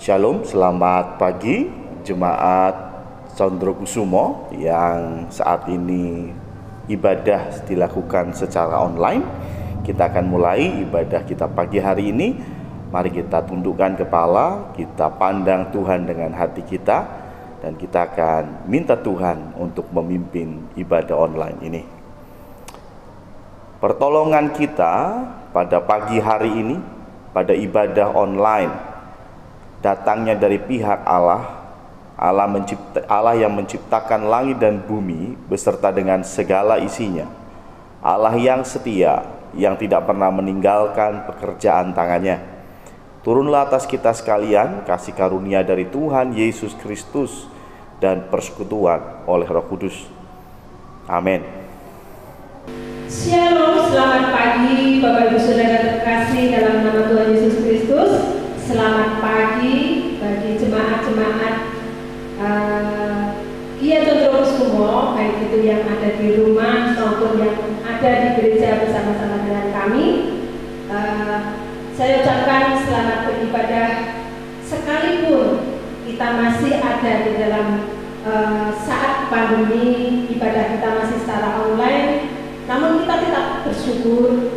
Shalom, selamat pagi Jemaat Condrokusumo yang saat ini ibadah dilakukan secara online. Kita akan mulai ibadah kita pagi hari ini. Mari kita tundukkan kepala, kita pandang Tuhan dengan hati kita, dan kita akan minta Tuhan untuk memimpin ibadah online ini. Pertolongan kita pada pagi hari ini, pada ibadah online, datangnya dari pihak Allah yang menciptakan langit dan bumi beserta dengan segala isinya. Allah yang setia, yang tidak pernah meninggalkan pekerjaan tangannya. Turunlah atas kita sekalian kasih karunia dari Tuhan Yesus Kristus dan persekutuan oleh Roh Kudus. Amin. Shalom, selamat pagi Bapak Ibu Saudara terkasih dalam nama Tuhan Yesus Kristus. Selamat pagi bagi jemaat-jemaat Gia Condrokusumo, baik itu yang ada di rumah maupun yang ada di gereja bersama-sama dengan kami. Saya ucapkan selamat beribadah sekalipun kita masih ada di dalam saat pandemi, ibadah kita masih secara online, namun kita tetap bersyukur.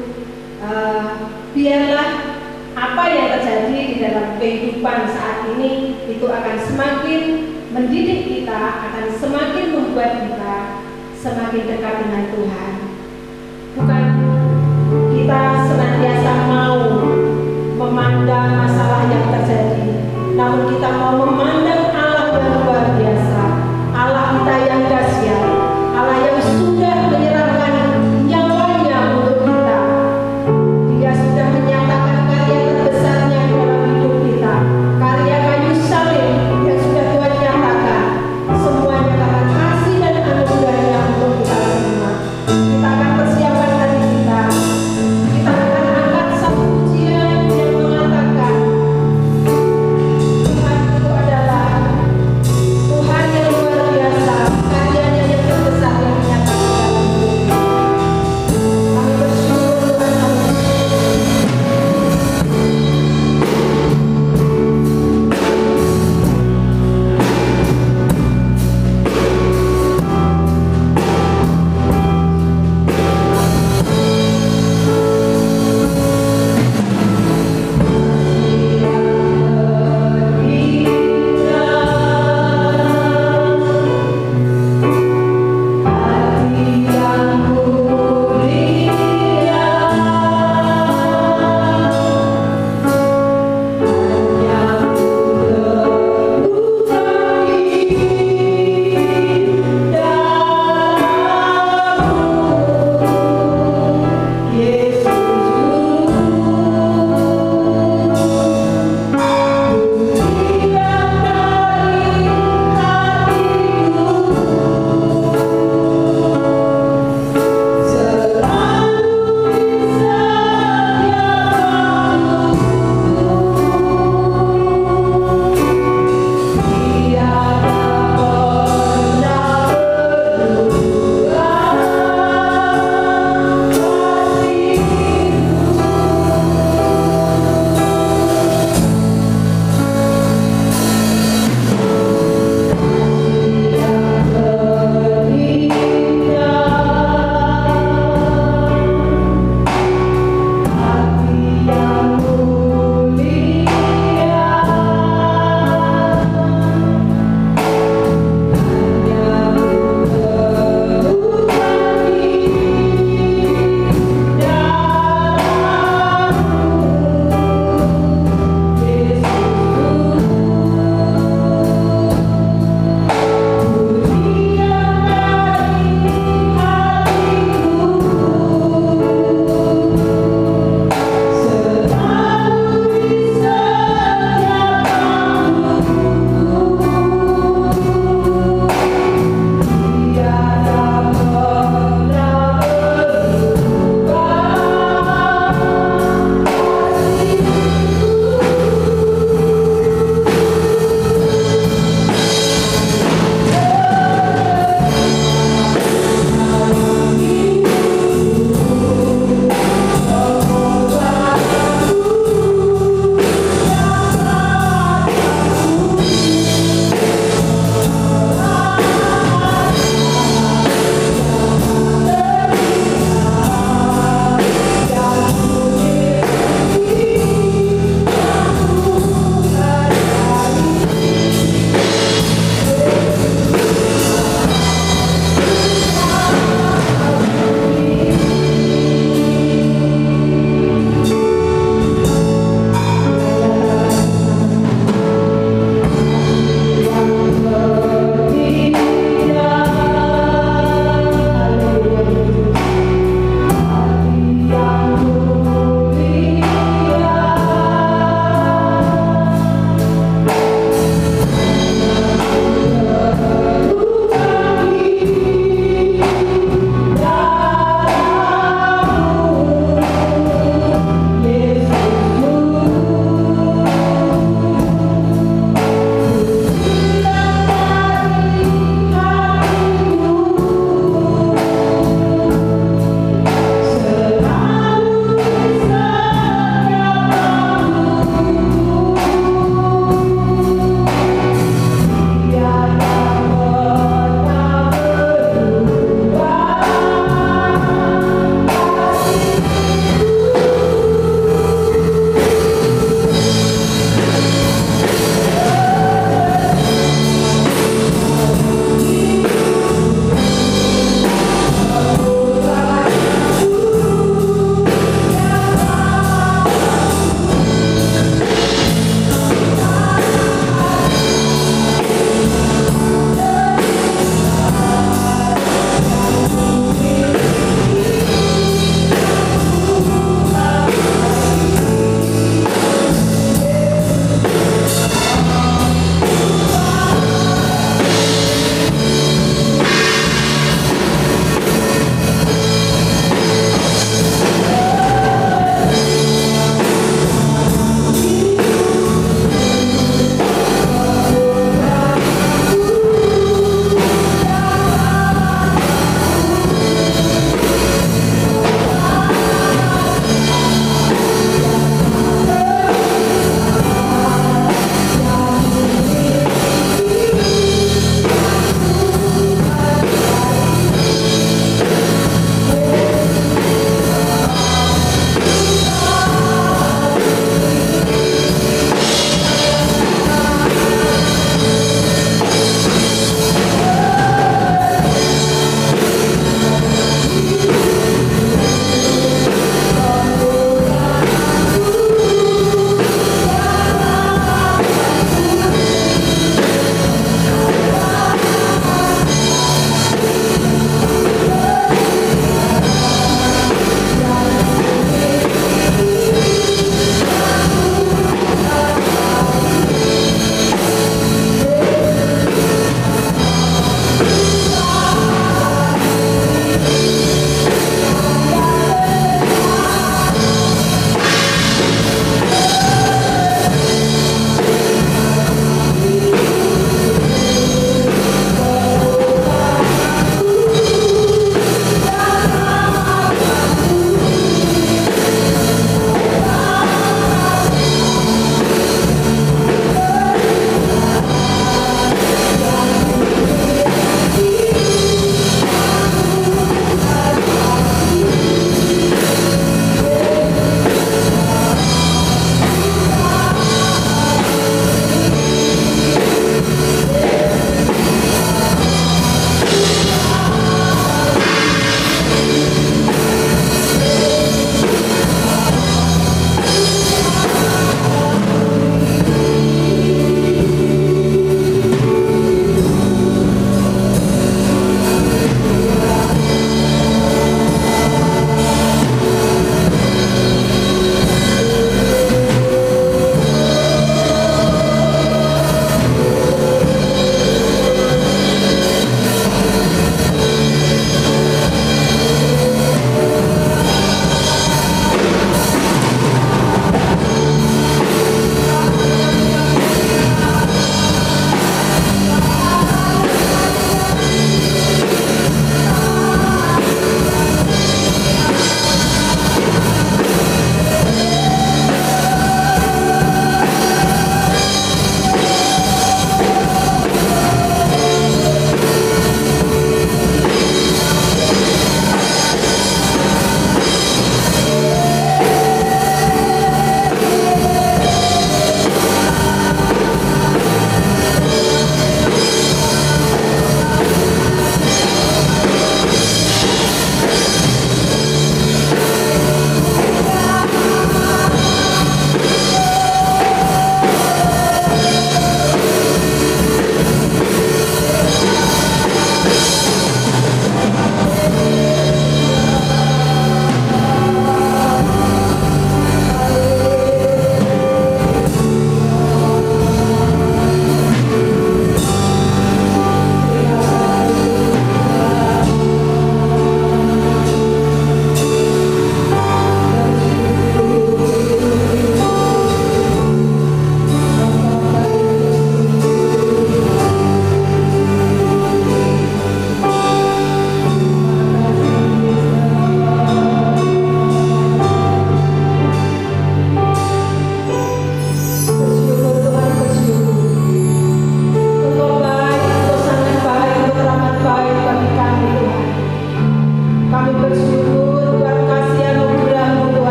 Biarlah apa yang terjadi di dalam kehidupan saat ini itu akan semakin mendidik kita, akan semakin membuat kita semakin dekat dengan Tuhan. Bukan kita senantiasa mau memandang masalah yang terjadi, namun kita mau memandang Allah yang luar biasa, Allah kita yang dahsyat, Allah yang sudah menyerahkan nyawanya untuk kita. Dia sudah menyatakan karya terbesarnya di dalam hidup kita, karya kayu salib yang sudah Tuhan nyatakan, semuanya karena kasih dan anugerahnya untuk kita semua. Kita akan persiapkan hati kita. Kita akan angkat satu pujian yang mengatakan Tuhan itu adalah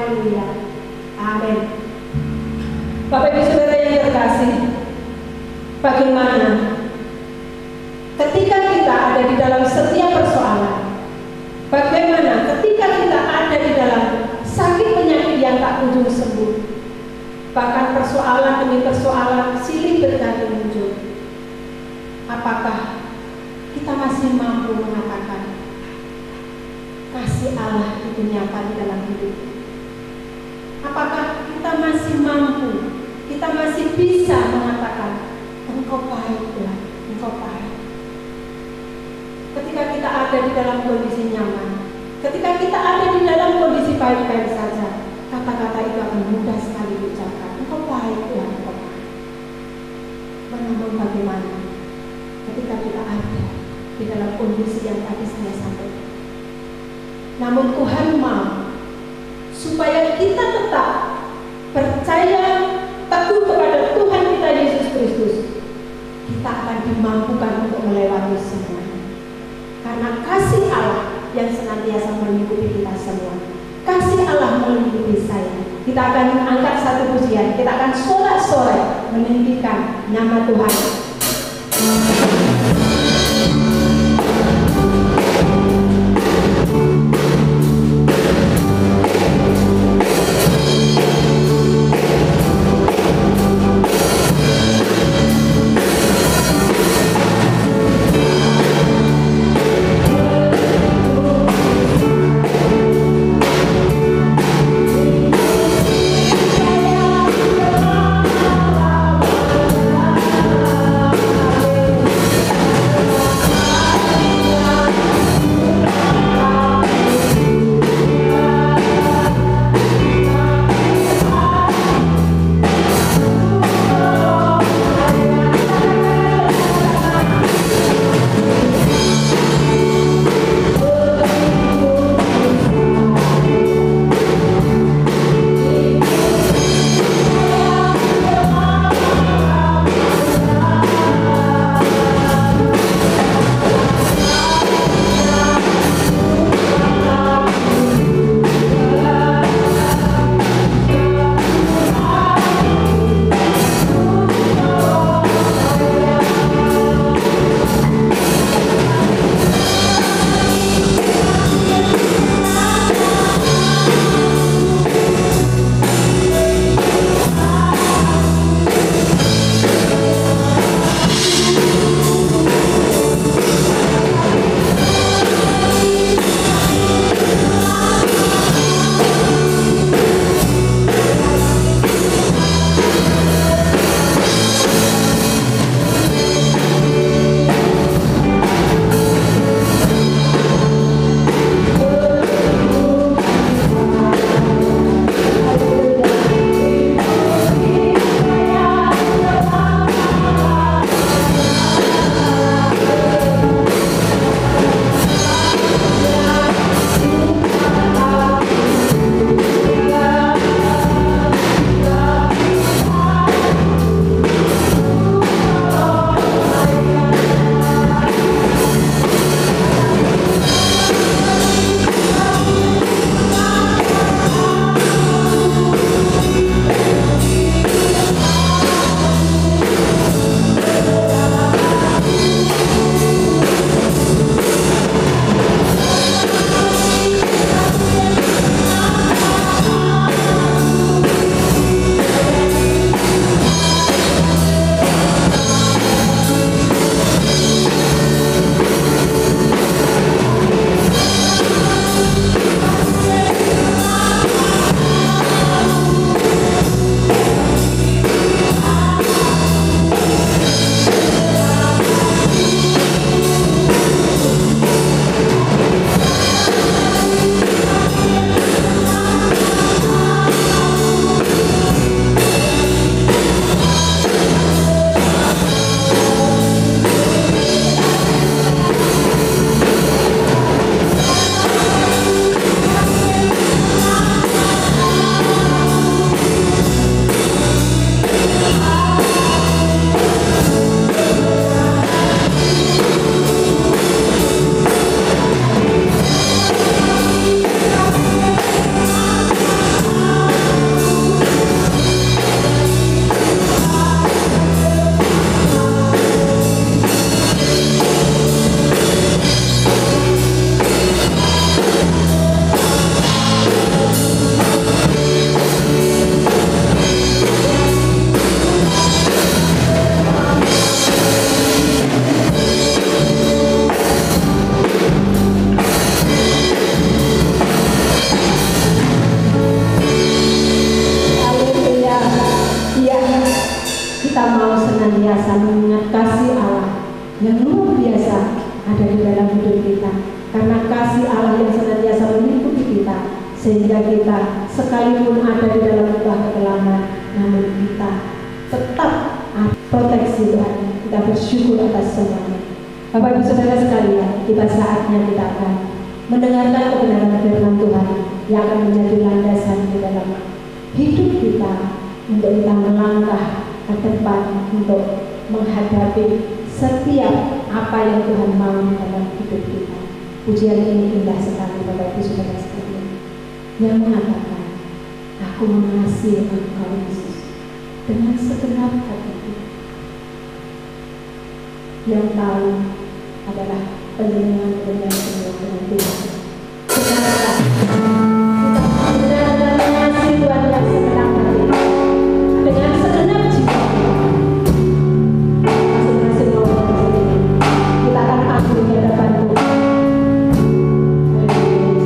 Haleluya. Amin. Bapak Ibu Saudara yang terkasih, bagaimana ketika kita ada di dalam setiap persoalan, bagaimana ketika kita ada di dalam sakit penyakit yang tak kunjung sembuh, bahkan persoalan demi persoalan silih berganti muncul, apakah kita masih mampu mengatakan kasih Allah itu nyata di dalam hidup? Apakah kita masih mampu, kita masih bisa mengatakan Engkau baik Tuhan, Engkau baik? Ketika kita ada di dalam kondisi nyaman, ketika kita ada di dalam kondisi baik-baik saja, kata-kata itu akan mudah sekali diucapkan. Engkau baik Tuhan, Engkau baik. Namun bagaimana ketika kita ada di dalam kondisi yang tadi saya sampaikan? Namun Tuhan mau supaya kita tetap percaya teguh kepada Tuhan kita Yesus Kristus, kita akan dimampukan untuk melewati semuanya. Karena kasih Allah yang senantiasa melingkupi kita semua, kasih Allah melingkupi saya. Kita akan angkat satu pujian, kita akan sorak-sorai meninggikan nama Tuhan. senantiasa mengingat kasih Allah yang luar biasa ada di dalam hidup kita. Karena kasih Allah yang senantiasa mengikuti kita, sehingga kita sekalipun ada di dalam lubang kekelaman, namun kita tetap proteksi Tuhan. Kita bersyukur atas semuanya. Bapak Ibu Saudara sekalian, tiba saatnya kita akan mendengarkan kebenaran firman Tuhan yang akan menjadi landasan di dalam hidup kita untuk kita melangkah ke depan untuk menghadapi setiap apa yang Tuhan mau dalam hidup kita. Pujian ini indah sekali Bapak Ibu Saudara sekalian, yang mengatakan, aku mengasihi Engkau Yesus dengan segenap hatiku. Yang tahu adalah penjenengan-penjenengan semua dengan Tuhan. Sekarang kita benar-benar mengasihi Tuhan yang segenap hati, dengan segenap jiwa. Masing-masing orang sendiri kita akan ambil di hadapan Tuhan. Dengan segenap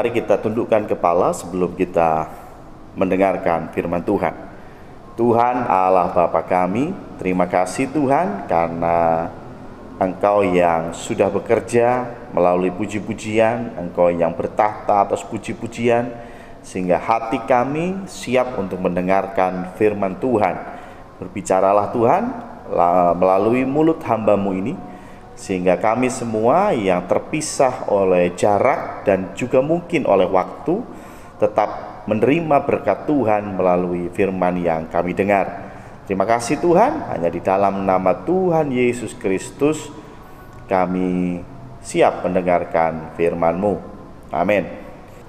Mari kita tundukkan kepala sebelum kita mendengarkan firman Tuhan. Tuhan Allah Bapa kami, terima kasih Tuhan karena Engkau yang sudah bekerja melalui puji-pujian, Engkau yang bertahta atas puji-pujian, sehingga hati kami siap untuk mendengarkan firman Tuhan. Berbicaralah Tuhan melalui mulut hamba-Mu ini, sehingga kami semua yang terpisah oleh jarak dan juga mungkin oleh waktu tetap menerima berkat Tuhan melalui firman yang kami dengar. Terima kasih Tuhan, hanya di dalam nama Tuhan Yesus Kristus kami siap mendengarkan firman-Mu. Amin.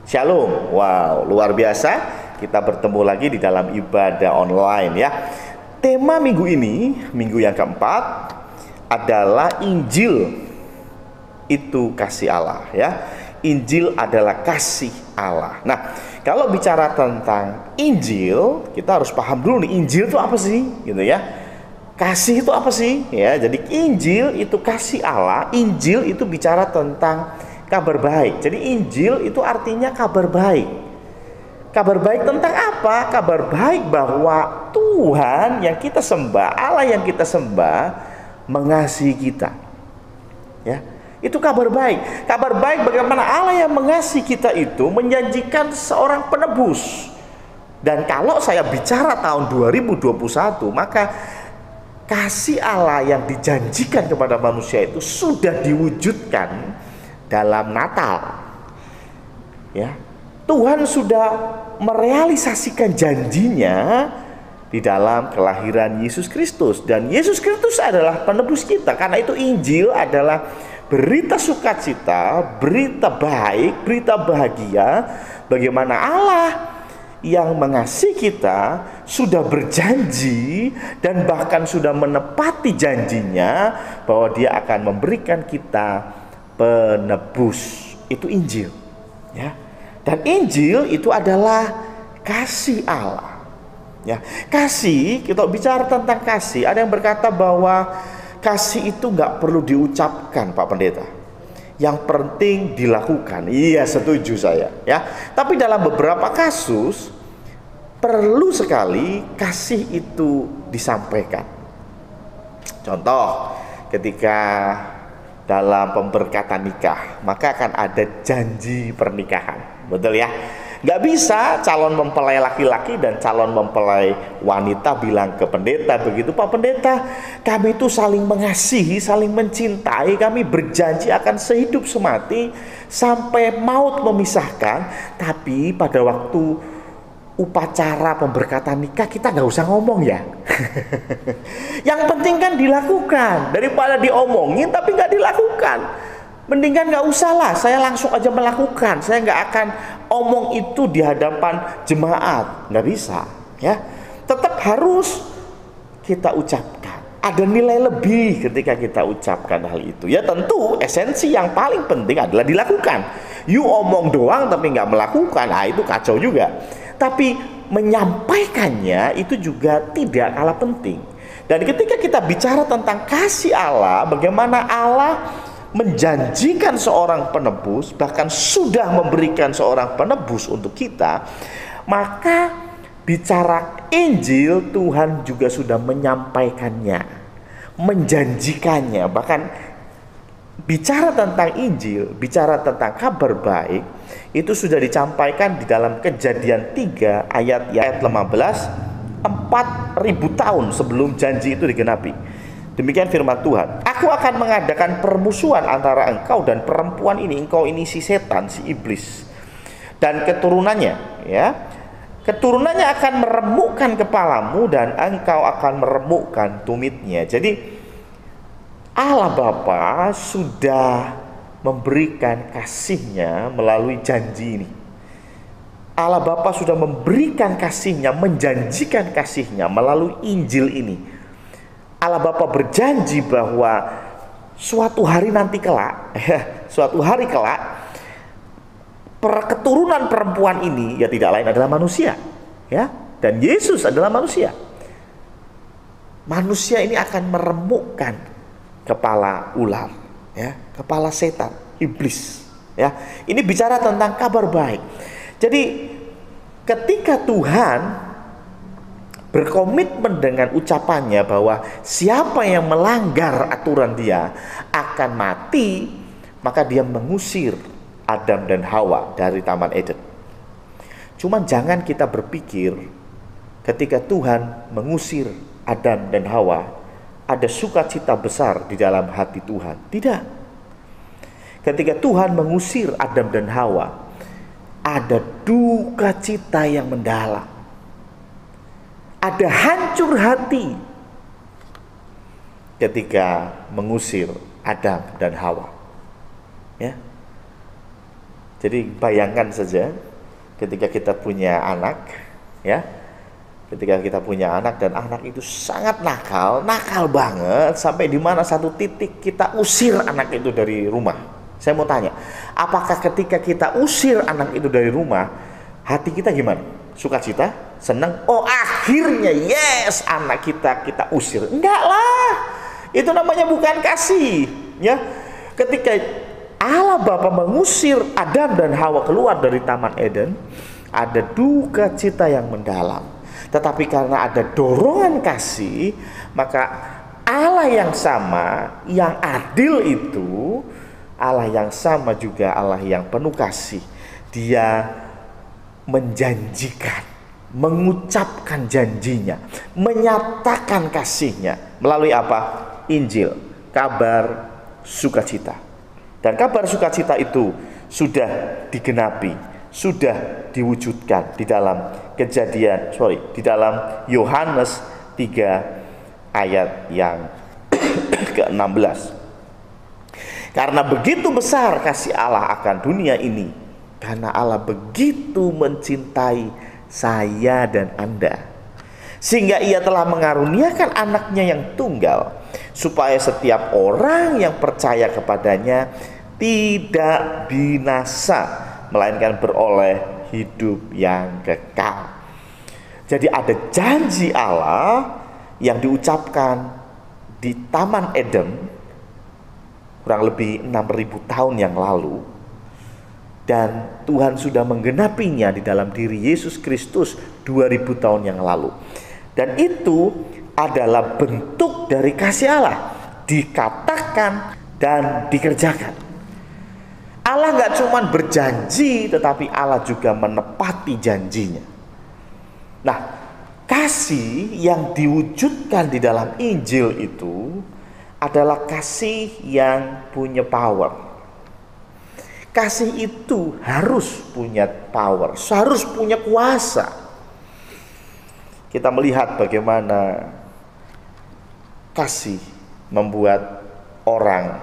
Shalom. Wow, luar biasa. Kita bertemu lagi di dalam ibadah online ya. Tema minggu ini, minggu yang keempat, adalah Injil itu kasih Allah ya. Injil adalah kasih Allah. Nah, kalau bicara tentang Injil, kita harus paham dulu nih, Injil itu apa sih, gitu ya. Kasih itu apa sih? Ya, jadi Injil itu kasih Allah. Injil itu bicara tentang kabar baik. Jadi Injil itu artinya kabar baik. Kabar baik tentang apa? Kabar baik bahwa Tuhan yang kita sembah, Allah yang kita sembah, mengasihi kita. Ya. Itu kabar baik. Kabar baik bagaimana Allah yang mengasihi kita itu menjanjikan seorang penebus. Dan kalau saya bicara tahun 2021, maka kasih Allah yang dijanjikan kepada manusia itu sudah diwujudkan dalam Natal. Ya. Tuhan sudah merealisasikan janjinya di dalam kelahiran Yesus Kristus. Dan Yesus Kristus adalah penebus kita. Karena itu Injil adalah berita sukacita, berita baik, berita bahagia bagaimana Allah yang mengasihi kita sudah berjanji dan bahkan sudah menepati janjinya bahwa Dia akan memberikan kita penebus. Itu Injil ya. Dan Injil itu adalah kasih Allah ya. Kasih, kita bicara tentang kasih, ada yang berkata bahwa kasih itu nggak perlu diucapkan, Pak Pendeta. Yang penting dilakukan. Iya, setuju saya ya. Tapi dalam beberapa kasus perlu sekali kasih itu disampaikan. Contoh, ketika dalam pemberkatan nikah, maka akan ada janji pernikahan. Betul ya? Gak bisa calon mempelai laki-laki dan calon mempelai wanita bilang ke pendeta begitu, Pak Pendeta, kami itu saling mengasihi, saling mencintai, kami berjanji akan sehidup semati sampai maut memisahkan. Tapi pada waktu upacara pemberkatan nikah kita gak usah ngomong ya. Yang penting kan dilakukan, daripada diomongin tapi gak dilakukan. Mendingan gak usah lah, saya langsung aja melakukan. Saya gak akan omong itu di hadapan jemaat. Gak bisa ya. Tetap harus kita ucapkan. Ada nilai lebih ketika kita ucapkan hal itu. Ya tentu esensi yang paling penting adalah dilakukan. You omong doang tapi gak melakukan, nah itu kacau juga. Tapi menyampaikannya itu juga tidak kalah penting. Dan ketika kita bicara tentang kasih Allah, bagaimana Allah menjanjikan seorang penebus, bahkan sudah memberikan seorang penebus untuk kita, maka bicara Injil, Tuhan juga sudah menyampaikannya, menjanjikannya. Bahkan bicara tentang Injil, bicara tentang kabar baik, itu sudah disampaikan di dalam Kejadian 3 ayat 15, 4.000 tahun sebelum janji itu digenapi. Demikian firman Tuhan. Aku akan mengadakan permusuhan antara engkau dan perempuan ini. Engkau ini si setan, si iblis, dan keturunannya ya. Keturunannya akan meremukkan kepalamu dan engkau akan meremukkan tumitnya. Jadi Allah Bapa sudah memberikan kasih-Nya melalui janji ini. Allah Bapa sudah memberikan kasih-Nya, menjanjikan kasih-Nya melalui Injil ini. Allah Bapa berjanji bahwa suatu hari nanti kelak, suatu hari kelak, keturunan perempuan ini ya tidak lain adalah manusia, ya, dan Yesus adalah manusia. Manusia ini akan meremukkan kepala ular, ya, kepala setan, iblis. Ya, ini bicara tentang kabar baik. Jadi ketika Tuhan berkomitmen dengan ucapannya bahwa siapa yang melanggar aturan dia akan mati, maka dia mengusir Adam dan Hawa dari Taman Eden. Cuman jangan kita berpikir ketika Tuhan mengusir Adam dan Hawa ada sukacita besar di dalam hati Tuhan. Tidak. Ketika Tuhan mengusir Adam dan Hawa, ada duka cita yang mendalam. Ada hancur hati ketika mengusir Adam dan Hawa. Ya. Jadi bayangkan saja ketika kita punya anak, ya. Ketika kita punya anak dan anak itu sangat nakal banget, sampai di mana satu titik kita usir anak itu dari rumah. Saya mau tanya, apakah ketika kita usir anak itu dari rumah, hati kita gimana? Sukacita? Senang? Oh, akhirnya yes, anak kita usir. Enggak lah. Itu namanya bukan kasih, ya. Ketika Allah Bapa mengusir Adam dan Hawa keluar dari Taman Eden, ada duka cita yang mendalam. Tetapi karena ada dorongan kasih, maka Allah yang sama, yang adil itu, Allah yang sama juga Allah yang penuh kasih. Dia menjanjikan, mengucapkan janjinya, menyatakan kasihnya melalui apa? Injil, kabar sukacita. Dan kabar sukacita itu sudah digenapi, sudah diwujudkan di dalam di dalam Yohanes 3 ayat yang ke-16. Karena begitu besar kasih Allah akan dunia ini, karena Allah begitu mencintai saya dan Anda, sehingga ia telah mengaruniakan anaknya yang tunggal, supaya setiap orang yang percaya kepadanya tidak binasa, melainkan beroleh hidup yang kekal. Jadi ada janji Allah yang diucapkan di Taman Eden kurang lebih 6.000 tahun yang lalu, dan Tuhan sudah menggenapinya di dalam diri Yesus Kristus 2.000 tahun yang lalu. Dan itu adalah bentuk dari kasih Allah, dikatakan dan dikerjakan. Allah gak cuma berjanji, tetapi Allah juga menepati janjinya. Nah, kasih yang diwujudkan di dalam Injil itu adalah kasih yang punya power. Kasih itu harus punya power, harus punya kuasa. Kita melihat bagaimana kasih membuat orang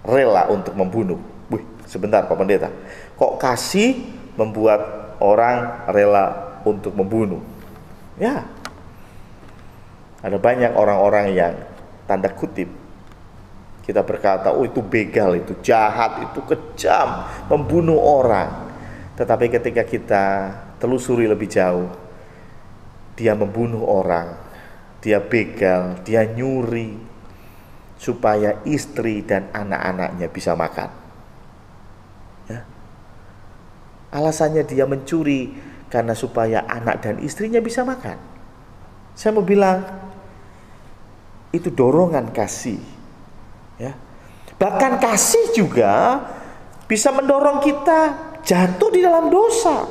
rela untuk membunuh. Wih, sebentar Pak Pendeta, kok kasih membuat orang rela untuk membunuh? Ya, ada banyak orang-orang yang tanda kutip kita berkata, oh itu begal, itu jahat, itu kejam, membunuh orang. Tetapi ketika kita telusuri lebih jauh, dia membunuh orang, dia begal, dia nyuri supaya istri dan anak-anaknya bisa makan. Ya. Alasannya dia mencuri karena supaya anak dan istrinya bisa makan. Saya mau bilang, itu dorongan kasih, ya. Bahkan kasih juga bisa mendorong kita jatuh di dalam dosa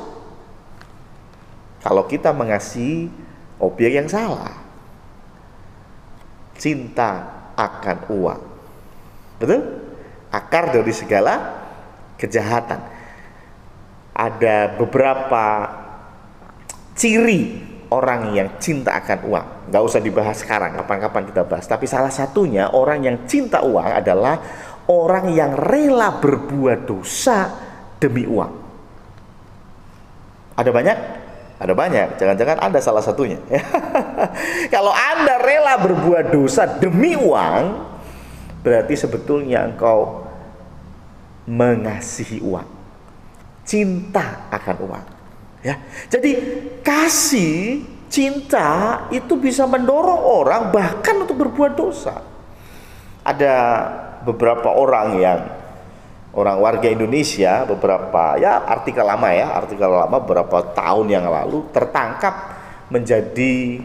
kalau kita mengasihi objek yang salah. Cinta akan uang, betul? Akar dari segala kejahatan. Ada beberapa ciri orang yang cinta akan uang. Gak usah dibahas sekarang, kapan-kapan kita bahas. Tapi salah satunya orang yang cinta uang adalah orang yang rela berbuat dosa demi uang. Ada banyak? Ada banyak. Jangan-jangan Anda salah satunya. Kalau Anda rela berbuat dosa demi uang, berarti sebetulnya engkau mengasihi uang, cinta akan uang. Ya, jadi kasih, cinta itu bisa mendorong orang bahkan untuk berbuat dosa. Ada beberapa orang yang orang warga Indonesia beberapa artikel lama beberapa tahun yang lalu tertangkap menjadi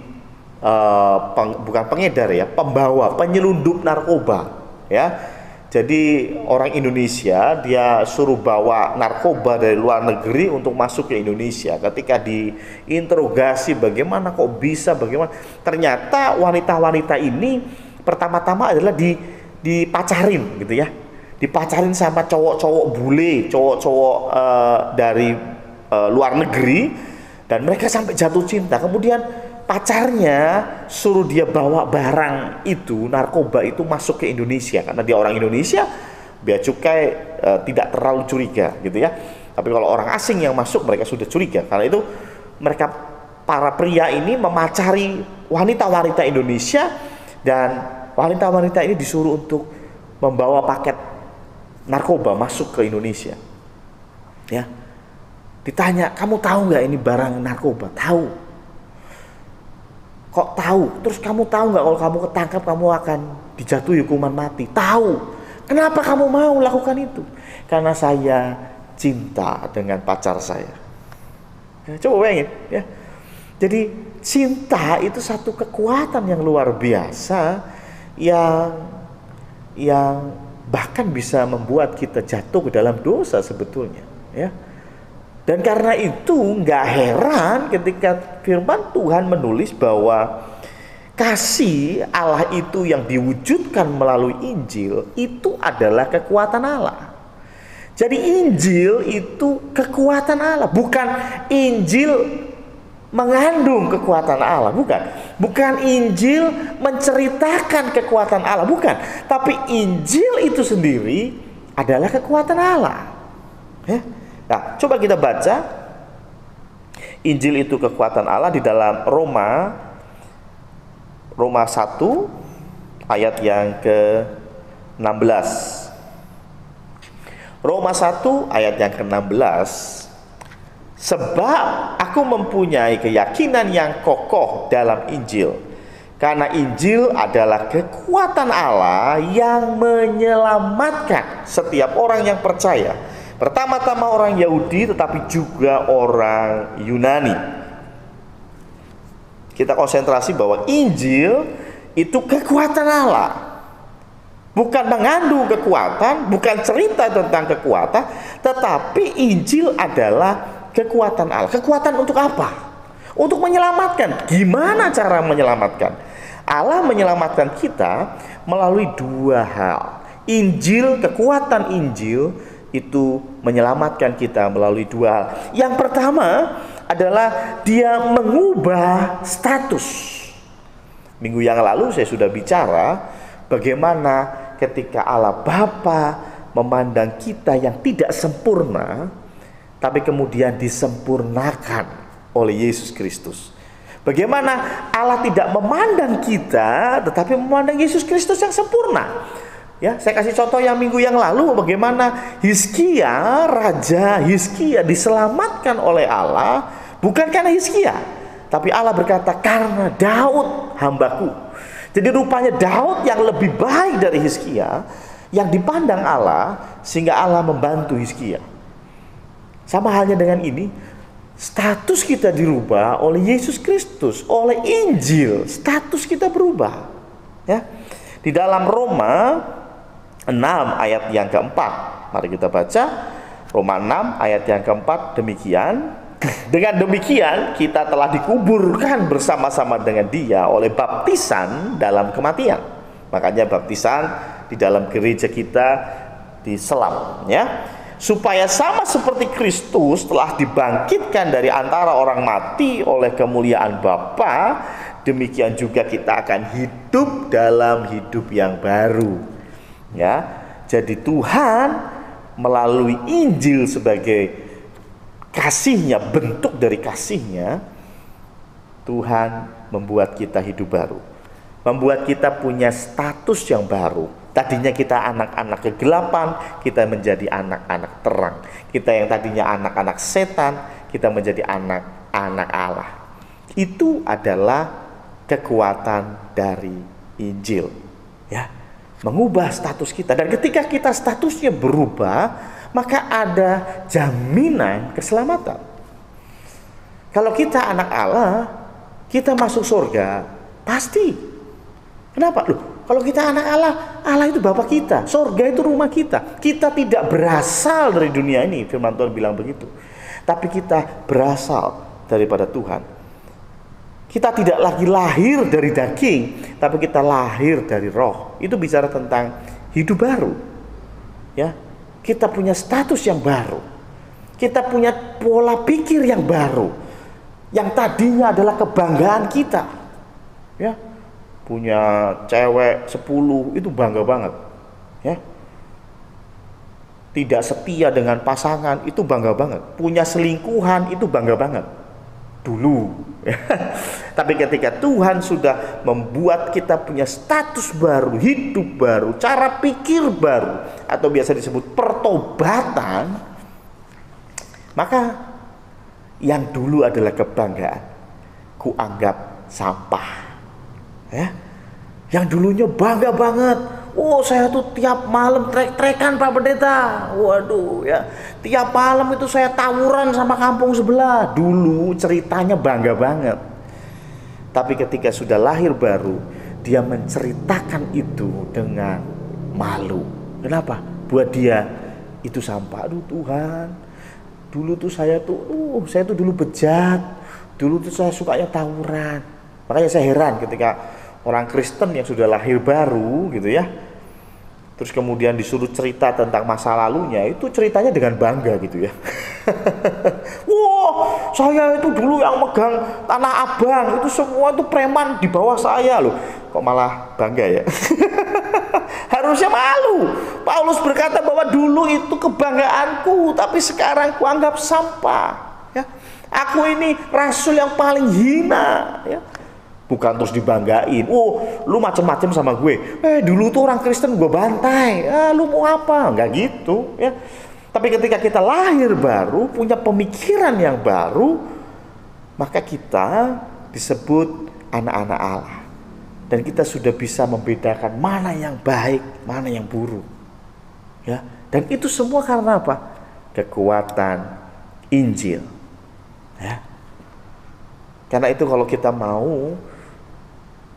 bukan pengedar pembawa, penyelundup narkoba ya. Jadi orang Indonesia dia suruh bawa narkoba dari luar negeri untuk masuk ke Indonesia. Ketika diinterogasi bagaimana kok bisa, bagaimana, ternyata wanita-wanita ini pertama-tama adalah dipacarin gitu ya. Dipacarin sama cowok-cowok bule, cowok-cowok dari luar negeri, dan mereka sampai jatuh cinta. Kemudian pacarnya suruh dia bawa barang itu, narkoba itu masuk ke Indonesia, karena dia orang Indonesia, bea cukai tidak terlalu curiga gitu ya. Tapi kalau orang asing yang masuk, mereka sudah curiga. Karena itu mereka, para pria ini memacari wanita-wanita Indonesia, dan wanita-wanita ini disuruh untuk membawa paket narkoba masuk ke Indonesia ya. Ditanya, kamu tahu nggak ini barang narkoba? Tahu. Kok tahu? Terus kamu tahu nggak kalau kamu ketangkap kamu akan dijatuhi hukuman mati? Tahu. Kenapa kamu mau lakukan itu? Karena saya cinta dengan pacar saya. Ya, coba bayangin ya. Jadi cinta itu satu kekuatan yang luar biasa yang bahkan bisa membuat kita jatuh ke dalam dosa sebetulnya ya. Dan karena itu nggak heran ketika firman Tuhan menulis bahwa kasih Allah itu yang diwujudkan melalui Injil itu adalah kekuatan Allah. Jadi Injil itu kekuatan Allah, bukan Injil mengandung kekuatan Allah, bukan. Bukan Injil menceritakan kekuatan Allah, bukan. Tapi Injil itu sendiri adalah kekuatan Allah. Ya. Nah, coba kita baca Injil itu kekuatan Allah di dalam Roma 1 ayat yang ke-16. Roma 1 ayat yang ke-16. Sebab aku mempunyai keyakinan yang kokoh dalam Injil, karena Injil adalah kekuatan Allah yang menyelamatkan setiap orang yang percaya. Pertama-tama orang Yahudi, tetapi juga orang Yunani. Kita konsentrasi bahwa Injil itu kekuatan Allah. Bukan mengandung kekuatan, bukan cerita tentang kekuatan, tetapi Injil adalah kekuatan Allah. Kekuatan untuk apa? Untuk menyelamatkan. Gimana cara menyelamatkan? Allah menyelamatkan kita melalui dua hal. Injil, kekuatan Injil itu menyelamatkan kita melalui dua hal. Yang pertama adalah dia mengubah status. Minggu yang lalu saya sudah bicara bagaimana ketika Allah Bapa memandang kita yang tidak sempurna, tapi kemudian disempurnakan oleh Yesus Kristus. Bagaimana Allah tidak memandang kita, tetapi memandang Yesus Kristus yang sempurna. Ya, saya kasih contoh yang minggu yang lalu bagaimana Hizkia, Raja Hizkia diselamatkan oleh Allah bukan karena Hizkia, tapi Allah berkata karena Daud hambaku. Jadi rupanya Daud yang lebih baik dari Hizkia yang dipandang Allah, sehingga Allah membantu Hizkia. Sama halnya dengan ini, status kita dirubah oleh Yesus Kristus, oleh Injil, status kita berubah. Ya, di dalam Roma 6 ayat yang keempat, mari kita baca Roma 6 ayat yang keempat. Demikian, dengan demikian kita telah dikuburkan bersama-sama dengan Dia oleh baptisan dalam kematian. Makanya baptisan di dalam gereja kita diselam ya, supaya sama seperti Kristus telah dibangkitkan dari antara orang mati oleh kemuliaan Bapa, demikian juga kita akan hidup dalam hidup yang baru. Ya, jadi Tuhan melalui Injil sebagai kasih-Nya, bentuk dari kasih-Nya, Tuhan membuat kita hidup baru, membuat kita punya status yang baru. Tadinya kita anak-anak kegelapan, kita menjadi anak-anak terang. Kita yang tadinya anak-anak setan, kita menjadi anak-anak Allah. Itu adalah kekuatan dari Injil. Ya. mengubah status kita. Dan ketika kita statusnya berubah, maka ada jaminan keselamatan. Kalau kita anak Allah, kita masuk surga pasti. Kenapa? Loh, kalau kita anak Allah, Allah itu Bapa kita, surga itu rumah kita. Kita tidak berasal dari dunia ini, firman Tuhan bilang begitu. Tapi kita berasal daripada Tuhan. Kita tidak lagi lahir dari daging, tapi kita lahir dari roh. Itu bicara tentang hidup baru. Ya, kita punya status yang baru. Kita punya pola pikir yang baru. Yang tadinya adalah kebanggaan kita. Ya, punya cewek 10 itu bangga banget. Ya. Tidak setia dengan pasangan itu bangga banget. Punya selingkuhan itu bangga banget. Dulu. Tapi ketika Tuhan sudah membuat kita punya status baru, hidup baru, cara pikir baru, atau biasa disebut pertobatan, maka yang dulu adalah kebanggaan kuanggap sampah. Ya. Yang dulunya bangga banget, oh saya tuh tiap malam trek-trekan Pak Pendeta, waduh ya, tiap malam itu saya tawuran sama kampung sebelah. Dulu ceritanya bangga banget. Tapi ketika sudah lahir baru, dia menceritakan itu dengan malu. Kenapa? Buat dia itu sampah. Aduh Tuhan, dulu tuh saya tuh dulu bejat, dulu tuh saya sukanya tawuran. Makanya saya heran ketika orang Kristen yang sudah lahir baru gitu ya, terus kemudian disuruh cerita tentang masa lalunya, itu ceritanya dengan bangga gitu ya. Wah, saya itu dulu yang megang Tanah Abang, itu semua itu preman di bawah saya loh. Kok malah bangga ya? Harusnya malu. Paulus berkata bahwa dulu itu kebanggaanku, tapi sekarang kuanggap sampah. Ya, aku ini rasul yang paling hina. Ya. Bukan terus dibanggain, oh lu macem-macem sama gue, dulu tuh orang Kristen gue bantai, lu mau apa? Enggak gitu ya. Tapi ketika kita lahir baru, punya pemikiran yang baru, maka kita disebut anak-anak Allah. Dan kita sudah bisa membedakan mana yang baik, mana yang buruk ya. Dan itu semua karena apa? Kekuatan Injil ya. Karena itu kalau kita mau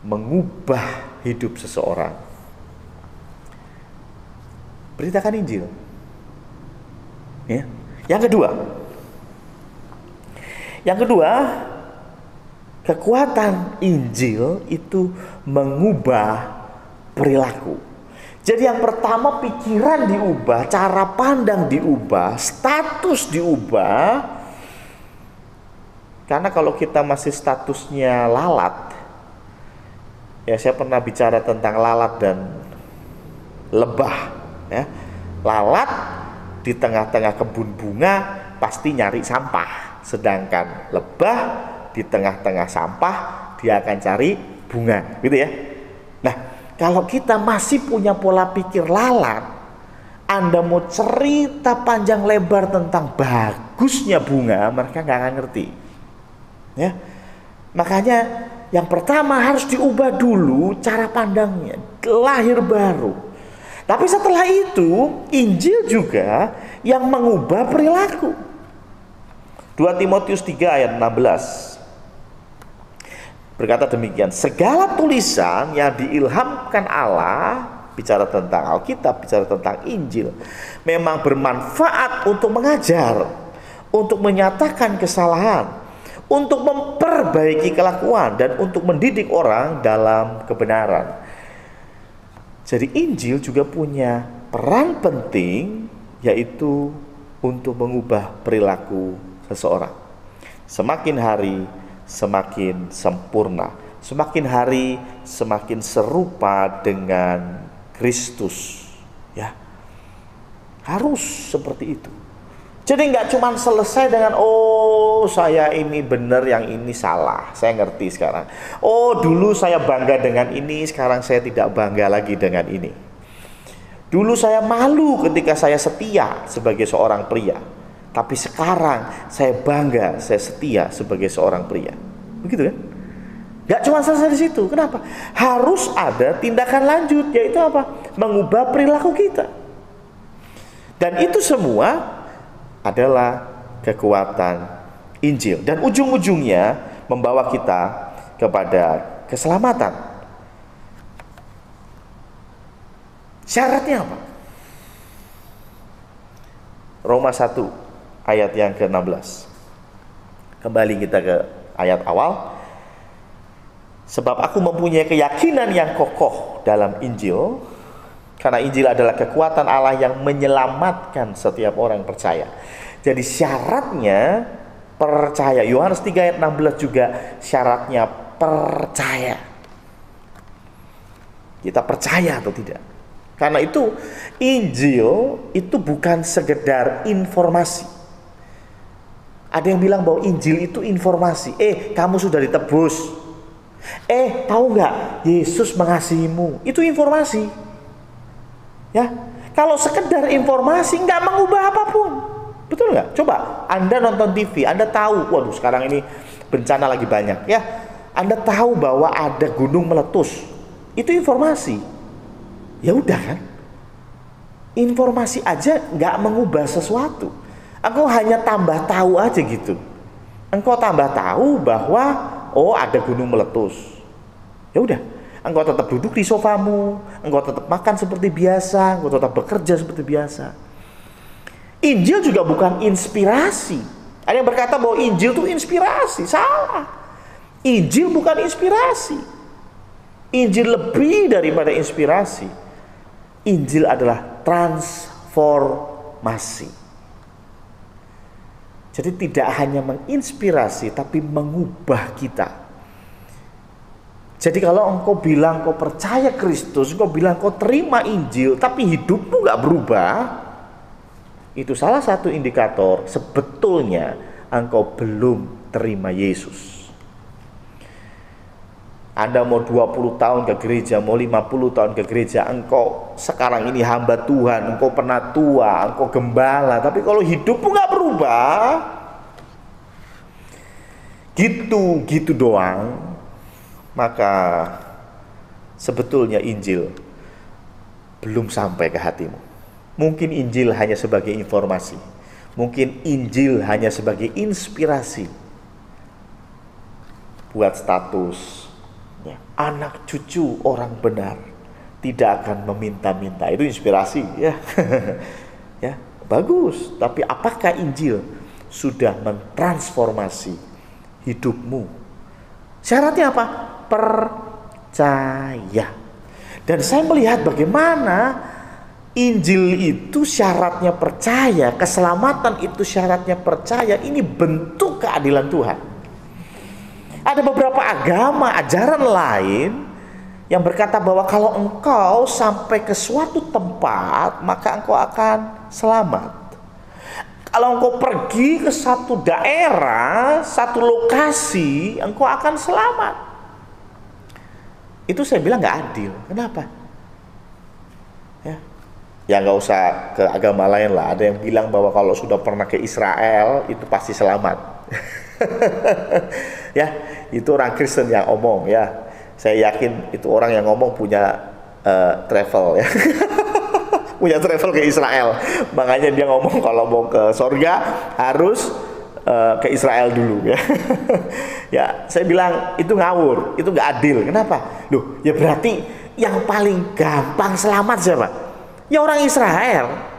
mengubah hidup seseorang, beritakan Injil. Ya. Yang kedua, kekuatan Injil itu mengubah perilaku. Jadi yang pertama pikiran diubah, cara pandang diubah, status diubah. Karena kalau kita masih statusnya lalat, ya saya pernah bicara tentang lalat dan lebah ya. Lalat di tengah-tengah kebun bunga pasti nyari sampah, sedangkan lebah di tengah-tengah sampah dia akan cari bunga, gitu ya. Nah, kalau kita masih punya pola pikir lalat, Anda mau cerita panjang lebar tentang bagusnya bunga, mereka nggak akan ngerti ya. Makanya yang pertama harus diubah dulu cara pandangnya, lahir baru. Tapi setelah itu Injil juga yang mengubah perilaku. 2 Timotius 3 ayat 16 berkata demikian, segala tulisan yang diilhamkan Allah, bicara tentang Alkitab, bicara tentang Injil, memang bermanfaat untuk mengajar, untuk menyatakan kesalahan, untuk memperbaiki kelakuan, dan untuk mendidik orang dalam kebenaran. Jadi Injil juga punya peran penting, yaitu untuk mengubah perilaku seseorang. Semakin hari semakin sempurna, semakin hari semakin serupa dengan Kristus. Ya, harus seperti itu. Jadi nggak cuma selesai dengan oh saya ini benar, yang ini salah. Saya ngerti sekarang. Oh dulu saya bangga dengan ini, sekarang saya tidak bangga lagi dengan ini. Dulu saya malu ketika saya setia sebagai seorang pria, tapi sekarang saya bangga saya setia sebagai seorang pria. Begitu kan? Gak cuma selesai di situ. Kenapa? Harus ada tindakan lanjut, yaitu apa? Mengubah perilaku kita. Dan itu semua adalah kekuatan Injil. Dan ujung-ujungnya membawa kita kepada keselamatan. Syaratnya apa? Roma 1 ayat yang ke-16. Kembali kita ke ayat awal. Sebab aku mempunyai keyakinan yang kokoh dalam Injil, karena Injil adalah kekuatan Allah yang menyelamatkan setiap orang yang percaya. Jadi syaratnya percaya. Yohanes 3 ayat 16 juga syaratnya percaya. Kita percaya atau tidak? Karena itu Injil itu bukan sekedar informasi. Ada yang bilang bahwa Injil itu informasi. Kamu sudah ditebus. Tahu nggak? Yesus mengasihimu. Itu informasi. Ya, kalau sekedar informasi nggak mengubah apapun. Betul nggak? Coba Anda nonton TV, Anda tahu, waduh sekarang ini bencana lagi banyak. Ya, Anda tahu bahwa ada gunung meletus. Itu informasi. Ya udah kan? Informasi aja nggak mengubah sesuatu. Engkau hanya tambah tahu aja gitu. Engkau tambah tahu bahwa ada gunung meletus. Ya udah, engkau tetap duduk di sofamu, engkau tetap makan seperti biasa, engkau tetap bekerja seperti biasa. Injil juga bukan inspirasi. Ada yang berkata bahwa Injil itu inspirasi. Salah. Injil bukan inspirasi. Injil lebih daripada inspirasi. Injil adalah transformasi. Jadi tidak hanya menginspirasi, tapi mengubah kita. Jadi kalau engkau bilang engkau percaya Kristus, engkau bilang engkau terima Injil, tapi hidupmu gak berubah, itu salah satu indikator sebetulnya engkau belum terima Yesus. Anda mau 20 tahun ke gereja, mau 50 tahun ke gereja, engkau sekarang ini hamba Tuhan, engkau pernah tua, engkau gembala, tapi kalau hidupmu gak berubah, gitu doang, maka sebetulnya Injil belum sampai ke hatimu. Mungkin Injil hanya sebagai informasi, mungkin Injil hanya sebagai inspirasi buat status. Anak cucu orang benar tidak akan meminta-minta. Itu inspirasi, ya. Ya, bagus. Tapi apakah Injil sudah mentransformasi hidupmu? Syaratnya apa? Percaya. Dan saya melihat bagaimana Injil itu syaratnya percaya, keselamatan itu syaratnya percaya. Ini bentuk keadilan Tuhan. Ada beberapa agama, ajaran lain yang berkata bahwa kalau engkau sampai ke suatu tempat, maka engkau akan selamat. Kalau engkau pergi ke satu daerah, satu lokasi, engkau akan selamat. Itu saya bilang nggak adil. Kenapa? Ya nggak usah ke agama lain lah. Ada yang bilang bahwa kalau sudah pernah ke Israel, itu pasti selamat. Ya, itu orang Kristen yang omong, ya. Saya yakin itu orang yang ngomong punya travel, ya. Punya travel ke Israel. Makanya dia ngomong kalau mau ke sorga harus ke Israel dulu, ya. Ya, saya bilang itu ngawur, itu nggak adil. Kenapa? Loh, ya berarti yang paling gampang selamat siapa? Ya orang Israel.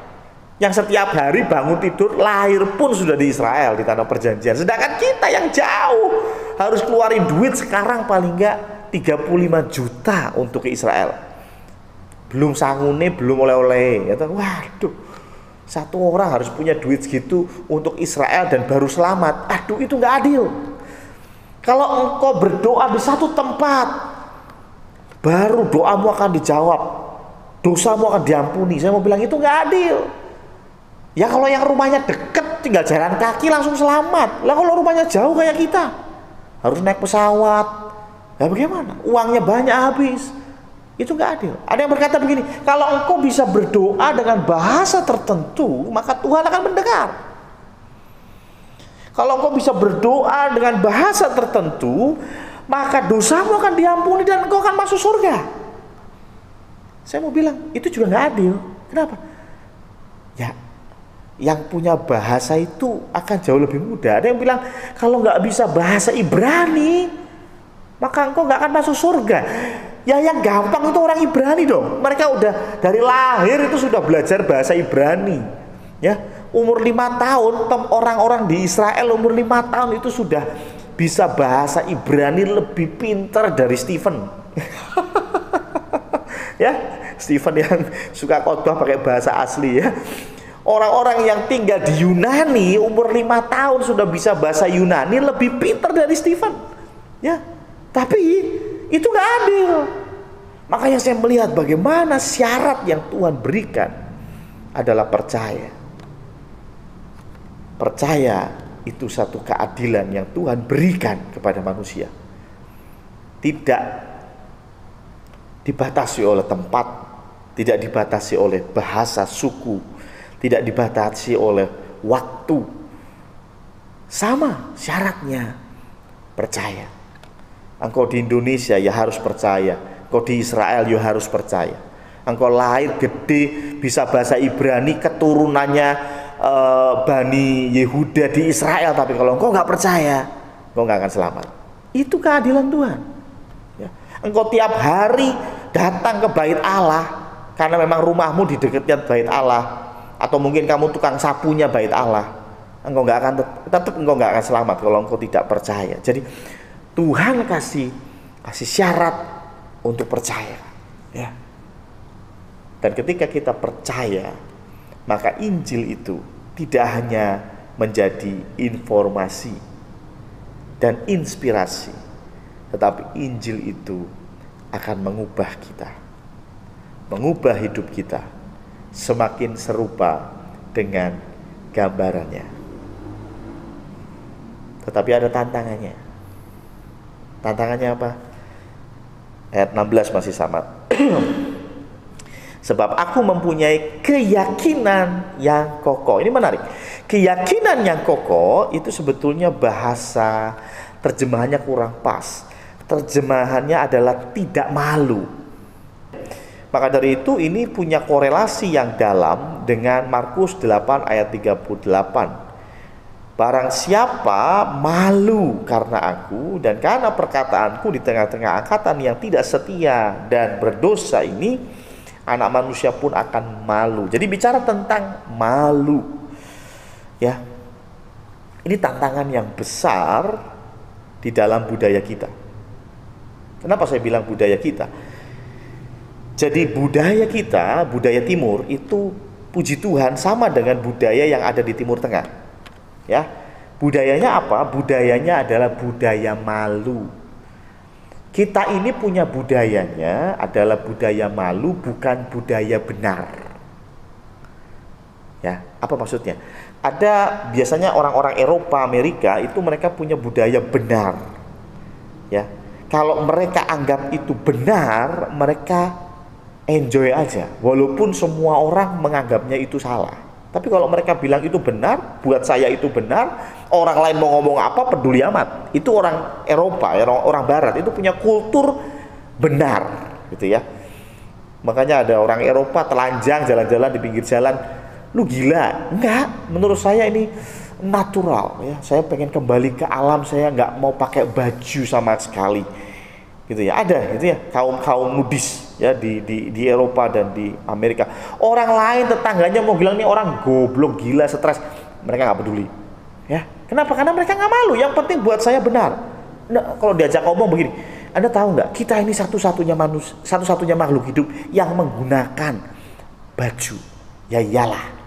Yang setiap hari bangun tidur, lahir pun sudah di Israel, di tanah perjanjian. Sedangkan kita yang jauh harus keluarin duit sekarang paling enggak 35 juta untuk ke Israel. Belum sangune, belum oleh-oleh. Waduh, satu orang harus punya duit segitu untuk Israel dan baru selamat. Aduh, itu enggak adil. Kalau engkau berdoa di satu tempat, baru doamu akan dijawab, dosamu akan diampuni. Saya mau bilang itu enggak adil. Ya kalau yang rumahnya deket, tinggal jalan kaki langsung selamat. Lah kalau rumahnya jauh kayak kita, harus naik pesawat. Ya bagaimana? Uangnya banyak habis. Itu nggak adil. Ada yang berkata begini, kalau engkau bisa berdoa dengan bahasa tertentu, maka Tuhan akan mendengar. Kalau engkau bisa berdoa dengan bahasa tertentu, maka dosamu akan diampuni dan engkau akan masuk surga. Saya mau bilang, itu juga nggak adil. Kenapa? Ya, yang punya bahasa itu akan jauh lebih mudah. Ada yang bilang, kalau nggak bisa bahasa Ibrani, maka engkau nggak akan masuk surga. Ya yang gampang itu orang Ibrani dong. Mereka udah dari lahir itu sudah belajar bahasa Ibrani. Ya, umur 5 tahun, orang-orang di Israel umur 5 tahun itu sudah bisa bahasa Ibrani lebih pintar dari Stephen. Ya, Stephen yang suka khotbah pakai bahasa asli ya. Orang-orang yang tinggal di Yunani umur 5 tahun sudah bisa bahasa Yunani lebih pintar dari Stephen. Ya, tapi itu nggak adil. Makanya saya melihat bagaimana syarat yang Tuhan berikan adalah percaya. Percaya itu satu keadilan yang Tuhan berikan kepada manusia. Tidak dibatasi oleh tempat, tidak dibatasi oleh bahasa suku, tidak dibatasi oleh waktu. Sama syaratnya, percaya. Engkau di Indonesia ya harus percaya, engkau di Israel ya harus percaya. Engkau lahir gede bisa bahasa Ibrani, keturunannya Bani Yehuda di Israel, tapi kalau engkau nggak percaya, engkau nggak akan selamat. Itu keadilan Tuhan. Ya. Engkau tiap hari datang ke bait Allah karena memang rumahmu di dekatnya bait Allah, atau mungkin kamu tukang sapunya bait Allah, engkau nggak akan tetap engkau nggak akan selamat kalau engkau tidak percaya. Jadi Tuhan kasih syarat untuk percaya. Ya. Dan ketika kita percaya, maka Injil itu tidak hanya menjadi informasi dan inspirasi, tetapi Injil itu akan mengubah kita, mengubah hidup kita semakin serupa dengan gambarannya. Tetapi ada tantangannya. Tantangannya apa? Ayat 16 masih sama. Sebab aku mempunyai keyakinan yang kokoh. Ini menarik. Keyakinan yang kokoh itu sebetulnya bahasa terjemahannya kurang pas. Terjemahannya adalah tidak malu. Maka dari itu ini punya korelasi yang dalam dengan Markus 8 ayat 38. Barang siapa malu karena aku dan karena perkataanku di tengah-tengah angkatan yang tidak setia dan berdosa ini, anak manusia pun akan malu. Jadi bicara tentang malu, ya, ini tantangan yang besar di dalam budaya kita. Kenapa saya bilang budaya kita? Jadi budaya kita, budaya Timur itu puji Tuhan sama dengan budaya yang ada di Timur Tengah. Ya, budayanya apa? Budayanya adalah budaya malu. Kita ini punya budayanya adalah budaya malu, bukan budaya benar. Ya, apa maksudnya? Ada biasanya orang-orang Eropa, Amerika itu mereka punya budaya benar. Ya, kalau mereka anggap itu benar, mereka enjoy aja, walaupun semua orang menganggapnya itu salah. Tapi kalau mereka bilang itu benar, buat saya itu benar, orang lain mau ngomong apa peduli amat. Itu orang Eropa, orang Barat itu punya kultur benar, gitu ya. Makanya ada orang Eropa telanjang jalan-jalan di pinggir jalan, lu gila? Enggak, menurut saya ini natural ya. Saya pengen kembali ke alam, saya nggak mau pakai baju sama sekali, gitu ya. Ada gitu ya kaum nudis ya di Eropa dan di Amerika. Orang lain tetangganya mau bilang nih orang goblok, gila, stres, mereka nggak peduli. Ya, kenapa? Karena mereka nggak malu. Yang penting buat saya benar. Nah, kalau diajak ngomong begini, Anda tahu nggak? Kita ini satu-satunya manusia, satu-satunya makhluk hidup yang menggunakan baju. Ya iyalah.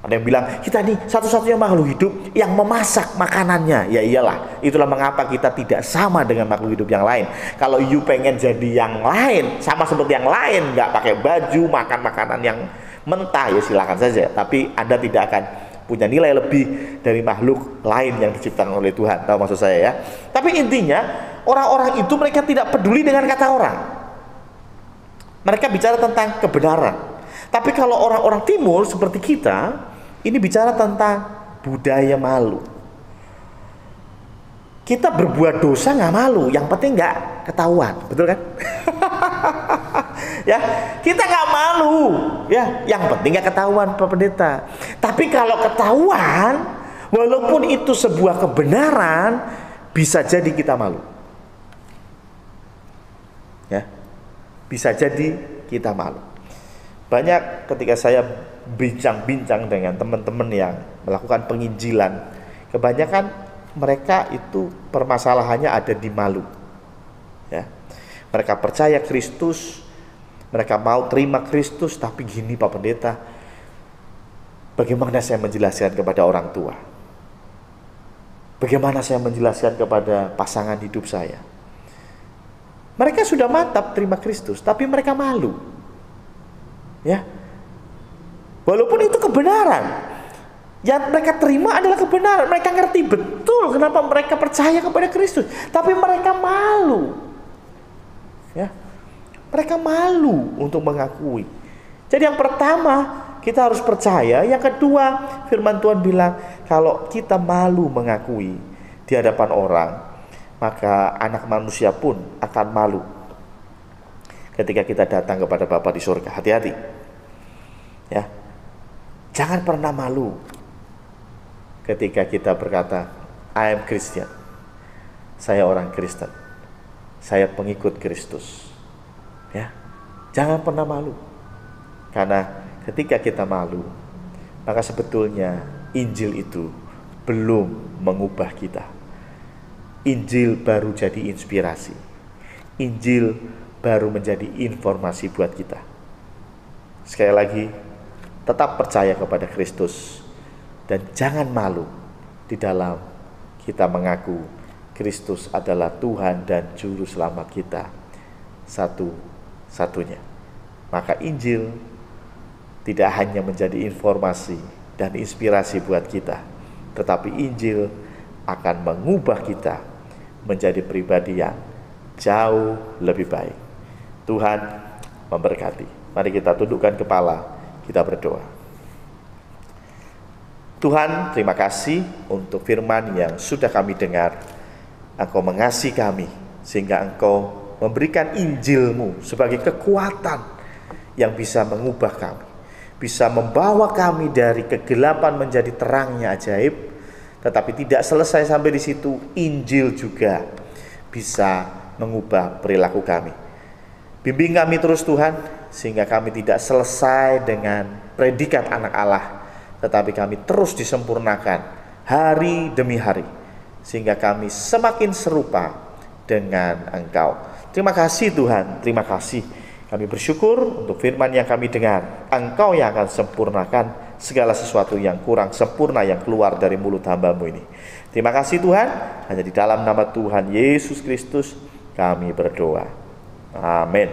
Ada yang bilang kita nih satu-satunya makhluk hidup yang memasak makanannya. Ya iyalah. Itulah mengapa kita tidak sama dengan makhluk hidup yang lain. Kalau you pengen jadi yang lain, sama seperti yang lain, nggak pakai baju, makan makanan yang mentah, ya silakan saja. Tapi Anda tidak akan punya nilai lebih dari makhluk lain yang diciptakan oleh Tuhan. Tahu maksud saya ya? Tapi intinya orang-orang itu mereka tidak peduli dengan kata orang. Mereka bicara tentang kebenaran. Tapi kalau orang-orang Timur seperti kita, ini bicara tentang budaya malu. Kita berbuat dosa nggak malu, yang penting nggak ketahuan, betul kan? Ya, kita nggak malu, ya, yang penting nggak ketahuan, Pak Pendeta. Tapi kalau ketahuan, walaupun itu sebuah kebenaran, bisa jadi kita malu. Ya, bisa jadi kita malu. Banyak ketika saya bincang-bincang dengan teman-teman yang melakukan penginjilan, kebanyakan mereka itu permasalahannya ada di malu. Ya. Mereka percaya Kristus, mereka mau terima Kristus, tapi gini Pak Pendeta, bagaimana saya menjelaskan kepada orang tua? Bagaimana saya menjelaskan kepada pasangan hidup saya? Mereka sudah mantap terima Kristus, tapi mereka malu. Ya. Walaupun itu kebenaran, yang mereka terima adalah kebenaran. Mereka ngerti betul kenapa mereka percaya kepada Kristus, tapi mereka malu. Ya. Mereka malu untuk mengakui. Jadi yang pertama, kita harus percaya. Yang kedua, firman Tuhan bilang, kalau kita malu mengakui di hadapan orang, maka anak manusia pun akan malu ketika kita datang kepada Bapa di surga. Hati-hati. Ya. Jangan pernah malu ketika kita berkata, I am Christian. Saya orang Kristen. Saya pengikut Kristus. Ya. Jangan pernah malu. Karena ketika kita malu, maka sebetulnya Injil itu belum mengubah kita. Injil baru jadi inspirasi. Injil baru menjadi informasi buat kita. Sekali lagi, tetap percaya kepada Kristus dan jangan malu di dalam kita mengaku Kristus adalah Tuhan dan Juru Selamat kita satu-satunya. Maka Injil tidak hanya menjadi informasi dan inspirasi buat kita, tetapi Injil akan mengubah kita menjadi pribadi yang jauh lebih baik. Tuhan memberkati. Mari kita tundukkan kepala, kita berdoa. Tuhan, terima kasih untuk firman yang sudah kami dengar. Engkau mengasihi kami, sehingga Engkau memberikan Injil-Mu sebagai kekuatan yang bisa mengubah kami, bisa membawa kami dari kegelapan menjadi terangnya ajaib. Tetapi tidak selesai sampai di situ, Injil juga bisa mengubah perilaku kami. Bimbing kami terus Tuhan, sehingga kami tidak selesai dengan predikat anak Allah, tetapi kami terus disempurnakan hari demi hari, sehingga kami semakin serupa dengan Engkau. Terima kasih Tuhan, terima kasih. Kami bersyukur untuk firman yang kami dengar. Engkau yang akan sempurnakan segala sesuatu yang kurang sempurna yang keluar dari mulut hamba-Mu ini. Terima kasih Tuhan, hanya di dalam nama Tuhan Yesus Kristus kami berdoa. Amin.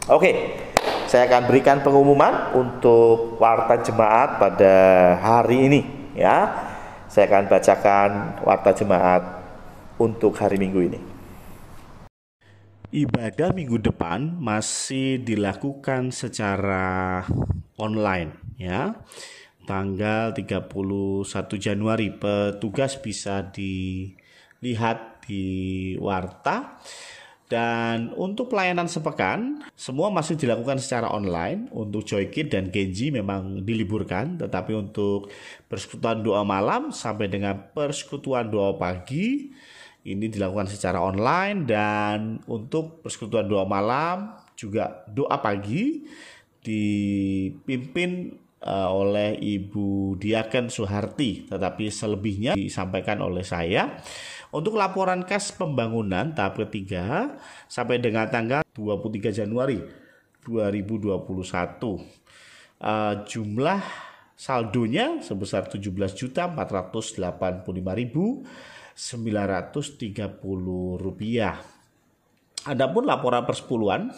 Oke, saya akan berikan pengumuman untuk warta jemaat pada hari ini. Ya, saya akan bacakan warta jemaat untuk hari Minggu ini. Ibadah minggu depan masih dilakukan secara online, ya. Tanggal 31 Januari petugas bisa dilihat di warta. Dan untuk pelayanan sepekan, semua masih dilakukan secara online. Untuk Joykid dan Genji memang diliburkan, tetapi untuk persekutuan doa malam sampai dengan persekutuan doa pagi ini dilakukan secara online. Dan untuk persekutuan doa malam juga doa pagi dipimpin oleh Ibu Diaken Suharti, tetapi selebihnya disampaikan oleh saya. Untuk laporan kas pembangunan tahap ketiga sampai dengan tanggal 23 Januari 2021, jumlah saldonya sebesar Rp17.485.930. Adapun laporan persepuluhan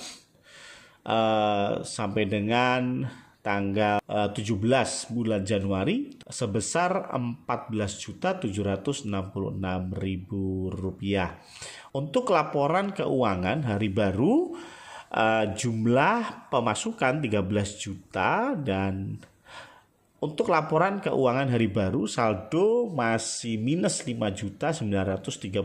sampai dengan tanggal 17 bulan Januari sebesar Rp14.766.000. Untuk laporan keuangan hari baru, jumlah pemasukan 13 juta dan Untuk laporan keuangan hari baru, saldo masih minus Rp5.935.000.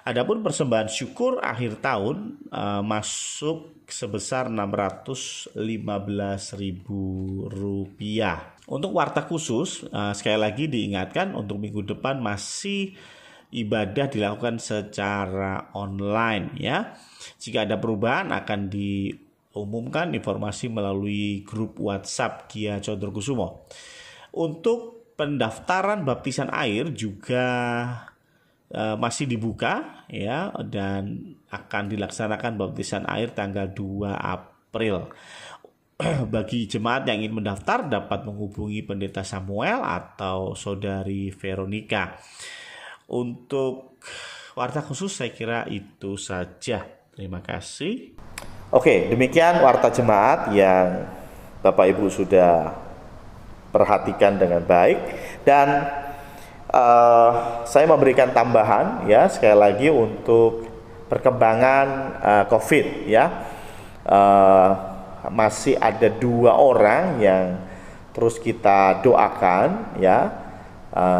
Adapun persembahan syukur akhir tahun masuk sebesar Rp615.000. Untuk warta khusus, sekali lagi diingatkan untuk minggu depan masih ibadah dilakukan secara online ya. Jika ada perubahan akan diumumkan informasi melalui grup WhatsApp Gia Condrokusumo. Untuk pendaftaran baptisan air juga masih dibuka ya, dan akan dilaksanakan baptisan air tanggal 2 April. Bagi jemaat yang ingin mendaftar dapat menghubungi Pendeta Samuel atau Saudari Veronica. Untuk warta khusus saya kira itu saja. Terima kasih. Oke, demikian warta jemaat yang Bapak Ibu sudah perhatikan dengan baik, dan saya memberikan tambahan ya sekali lagi untuk perkembangan COVID ya. Masih ada 2 orang yang terus kita doakan ya,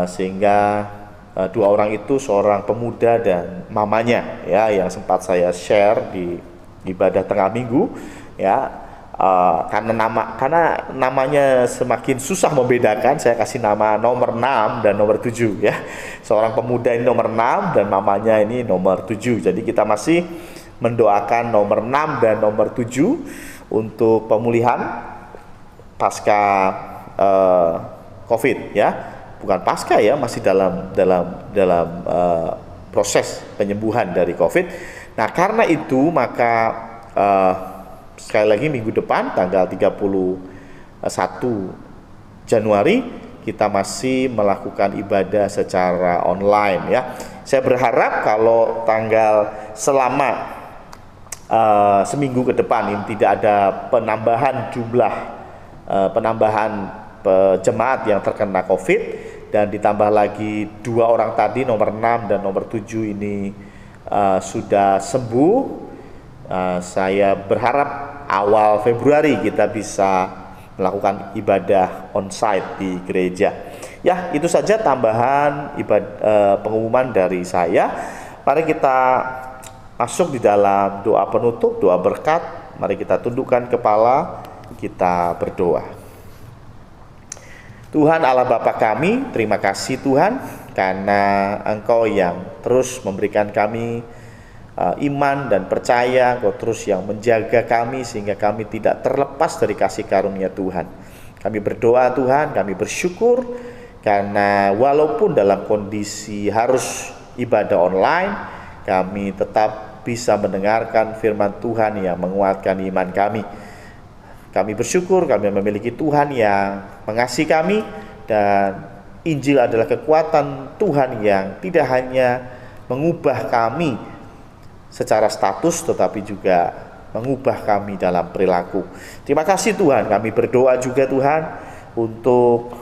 sehingga 2 orang itu seorang pemuda dan mamanya ya, yang sempat saya share di ibadah tengah minggu ya. Karena namanya semakin susah membedakan, saya kasih nama nomor 6 dan nomor 7 ya. Seorang pemuda ini nomor 6 dan mamanya ini nomor 7. Jadi kita masih mendoakan nomor 6 dan nomor 7 untuk pemulihan pasca COVID ya. Bukan pasca ya, masih dalam proses penyembuhan dari COVID. Nah, karena itu maka sekali lagi minggu depan tanggal 31 Januari kita masih melakukan ibadah secara online ya. Saya berharap kalau selama seminggu ke depan ini tidak ada penambahan jumlah jemaat yang terkena COVID, dan ditambah lagi 2 orang tadi nomor 6 dan nomor 7 ini sudah sembuh. Saya berharap awal Februari kita bisa melakukan ibadah onsite di gereja. Ya, itu saja tambahan pengumuman dari saya. Mari kita masuk di dalam doa penutup, doa berkat. Mari kita tundukkan kepala, kita berdoa. Tuhan Allah Bapa kami, terima kasih Tuhan karena Engkau yang terus memberikan kami iman dan percaya. Engkau terus yang menjaga kami sehingga kami tidak terlepas dari kasih karunia Tuhan. Kami berdoa Tuhan, kami bersyukur karena walaupun dalam kondisi harus ibadah online, kami tetap bisa mendengarkan firman Tuhan yang menguatkan iman kami. Kami bersyukur kami memiliki Tuhan yang mengasihi kami, dan Injil adalah kekuatan Tuhan yang tidak hanya mengubah kami secara status tetapi juga mengubah kami dalam perilaku. Terima kasih Tuhan. Kami berdoa juga Tuhan untuk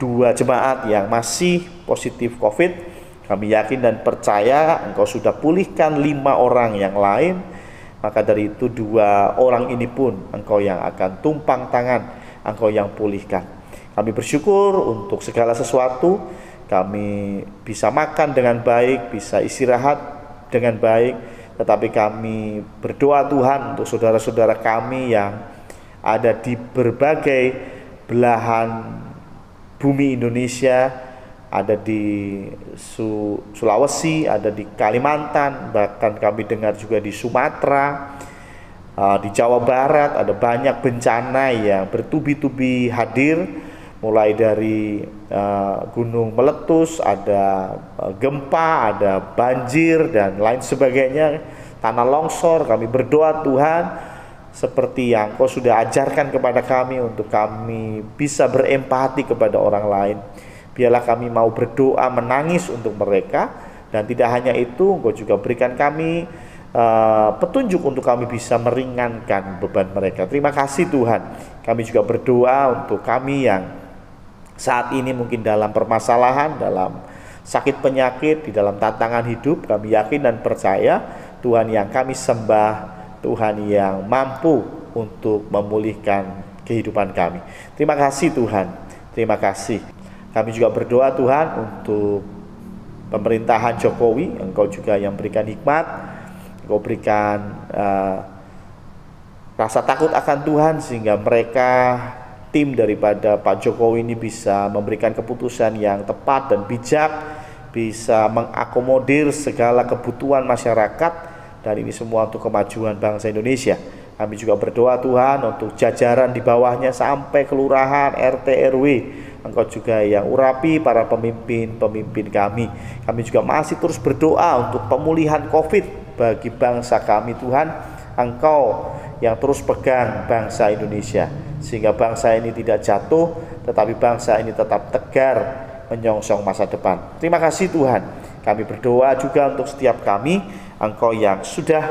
2 jemaat yang masih positif COVID. Kami yakin dan percaya Engkau sudah pulihkan 5 orang yang lain. Maka dari itu 2 orang ini pun Engkau yang akan tumpang tangan, Engkau yang pulihkan. Kami bersyukur untuk segala sesuatu. Kami bisa makan dengan baik, bisa istirahat dengan baik. Tetapi kami berdoa Tuhan untuk saudara-saudara kami yang ada di berbagai belahan bumi Indonesia, ada di Sulawesi, ada di Kalimantan, bahkan kami dengar juga di Sumatera, di Jawa Barat ada banyak bencana yang bertubi-tubi hadir, mulai dari gunung meletus, ada gempa, ada banjir dan lain sebagainya, tanah longsor. Kami berdoa Tuhan, seperti yang Kau sudah ajarkan kepada kami untuk kami bisa berempati kepada orang lain. Biarlah kami mau berdoa menangis untuk mereka, dan tidak hanya itu, Engkau juga berikan kami petunjuk untuk kami bisa meringankan beban mereka. Terima kasih Tuhan. Kami juga berdoa untuk kami yang saat ini mungkin dalam permasalahan, dalam sakit penyakit, di dalam tantangan hidup. Kami yakin dan percaya Tuhan yang kami sembah, Tuhan yang mampu untuk memulihkan kehidupan kami. Terima kasih Tuhan, terima kasih. Kami juga berdoa Tuhan untuk pemerintahan Jokowi, Engkau juga yang berikan hikmat, Engkau berikan rasa takut akan Tuhan, sehingga mereka, tim daripada Pak Jokowi ini bisa memberikan keputusan yang tepat dan bijak, bisa mengakomodir segala kebutuhan masyarakat, dan ini semua untuk kemajuan bangsa Indonesia. Kami juga berdoa Tuhan untuk jajaran di bawahnya sampai kelurahan, RT, RW, Engkau juga yang urapi para pemimpin kami. Kami juga masih terus berdoa untuk pemulihan COVID bagi bangsa kami Tuhan. Engkau yang terus pegang bangsa Indonesia, sehingga bangsa ini tidak jatuh, tetapi bangsa ini tetap tegar menyongsong masa depan. Terima kasih Tuhan. Kami berdoa juga untuk setiap kami, Engkau yang sudah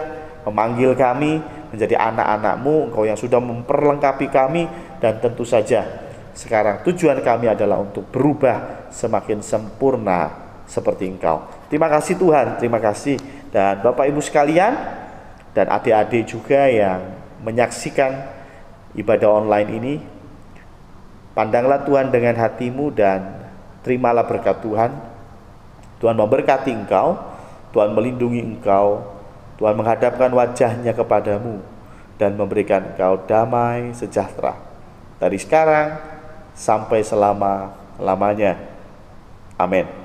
memanggil kami menjadi anak-anak-Mu, Engkau yang sudah memperlengkapi kami, dan tentu saja sekarang tujuan kami adalah untuk berubah semakin sempurna seperti Engkau. Terima kasih Tuhan, terima kasih. Dan Bapak Ibu sekalian, dan adik-adik juga yang menyaksikan ibadah online ini, pandanglah Tuhan dengan hatimu dan terimalah berkat Tuhan. Tuhan memberkati engkau, Tuhan melindungi engkau, Tuhan menghadapkan wajahnya kepadamu dan memberikan engkau damai sejahtera dari sekarang sampai selama-lamanya. Amin.